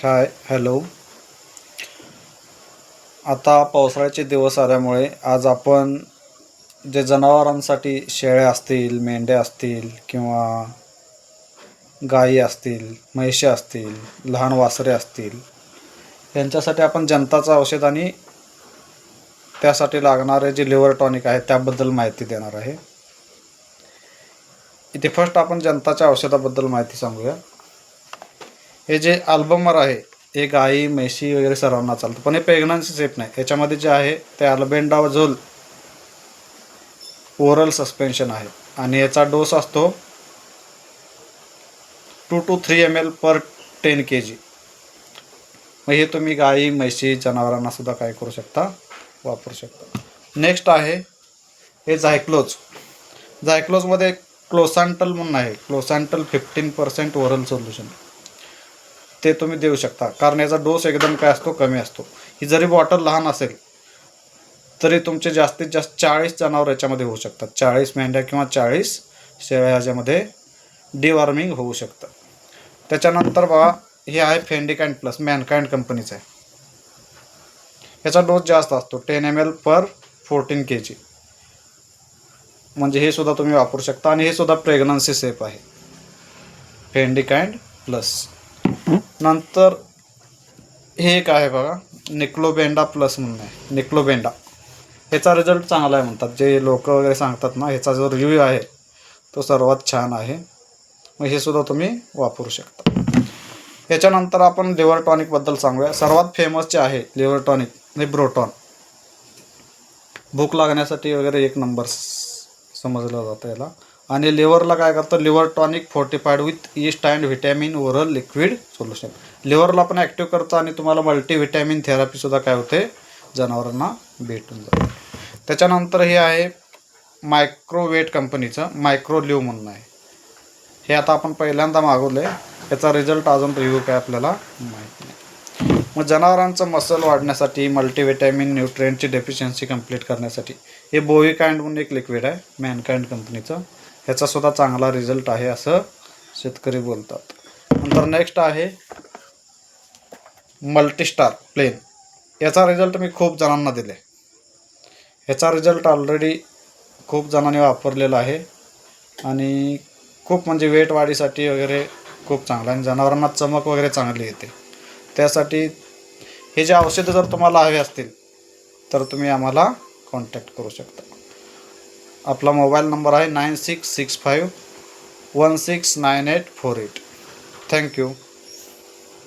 Hello. आता पावसाळ्याचे दिवस आल्यामुळे आज आपण जे जनावरांसाठी शेळ्या असतील, मेंढ्या असतील किंवा गायी असतील, म्हैशी असतील, लहान वासरे असतील, यांच्यासाठी आपण जंताचं औषध आणि त्यासाठी लागणारे जे लिव्हर टॉनिक आहे त्याबद्दल माहिती देणार आहे. इथे फर्स्ट आपण जंताच्या औषधाबद्दल माहिती सांगूया. हे जे अल्बमर आहे हे गाई म्हैशी वगैरे सर्वांना चालतं, पण हे प्रेग्नन्सी सेफ नाही. याच्यामध्ये जे आहे ते अल्बेंडाझोल ओरल सस्पेन्शन आहे आणि याचा डोस असतो 2 to 3 ml पर 10 kg. मग हे तुम्ही गाई म्हैशी जनावरांना सुद्धा काय करू शकता, वापरू शकता. नेक्स्ट आहे हे झायक्लोजमध्ये क्लोसांटल म्हणून आहे. क्लोसांटल 15% ओरल सोल्युशन ते तुम्ही देऊ शकता, कारण याचा डोस एकदम काय असतो, कमी असतो. ही जरी बॉटल लहान असेल तरी तुमचे जास्तीत जास्त 40 जनावर याच्यामध्ये होऊ शकतात. 40 मेंढ्या किंवा 40 शेळ्या याच्यामध्ये डिवॉर्मिंग होऊ शकतं. त्याच्यानंतर बघा हे आहे फेंडिकाइंड प्लस, मॅनकाइंड कंपनीचं आहे. याचा डोस जास्त असतो 10 ml पर 14 kg. म्हणजे हे सुद्धा तुम्ही वापरू शकता आणि हे सुद्धा प्रेग्नन्सी सेफ आहे, फेंडिकाइंड प्लस. नंतर हे एक आहे बघा, निक्लोबेंडा प्लस म्हणून आहे. निक्लोबेंडा ह्याचा रिझल्ट चांगला आहे म्हणतात, जे लोक वगैरे सांगतात ना, ह्याचा जो रिव्ह्यू आहे तो सर्वात छान आहे. मग हे सुद्धा तुम्ही वापरू शकता. याच्यानंतर आपण लिव्हर टॉनिकबद्दल सांगूया. सर्वात फेमसचे आहे लिव्हर टॉनिक हे ब्रोटॉन. भूक लागण्यासाठी वगैरे एक नंबर समजलं जातं याला. आणि लिव्हरला काय करतं, liver tonic fortified with yeast and vitamin oral liquid solution. लिव्हरला पण ॲक्टिव्ह करतं आणि तुम्हाला मल्टीव्हिटॅमिन थेरपीसुद्धा काय होते, जनावरांना भेटून जाते. त्याच्यानंतर हे आहे मायक्रोवेट कंपनीचं मायक्रोलिव्ह म्हणून आहे. हे आता आपण पहिल्यांदा मागवलं आहे. याचा रिझल्ट अजून रिव्ह्यू काय आपल्याला माहीत नाही. मग जनावरांचं मसल वाढण्यासाठी, मल्टीव्हिटॅमिन न्यूट्रिएंटची डेफिशियन्सी कंप्लीट करण्यासाठी हे बोविकाइंड म्हणून एक लिक्विड आहे मॅनकाइंड कंपनीचं. ह्याचासुद्धा चांगला रिझल्ट आहे असं शेतकरी बोलतात. नंतर नेक्स्ट आहे मल्टीस्टार प्लेन. याचा रिझल्ट मी खूप जणांना दिले. ह्याचा रिझल्ट ऑलरेडी खूप जणांनी वापरलेला आहे आणि खूप म्हणजे वेट वाढीसाठी वगैरे खूप चांगला आणि जनावरांना चमक वगैरे चांगली येते. त्यासाठी हे जे औषधं जर तुम्हाला हवे असतील तर तुम्ही आम्हाला कॉन्टॅक्ट करू शकता. आपला मोबाईल नंबर आहे 9665169848. थँक्यू.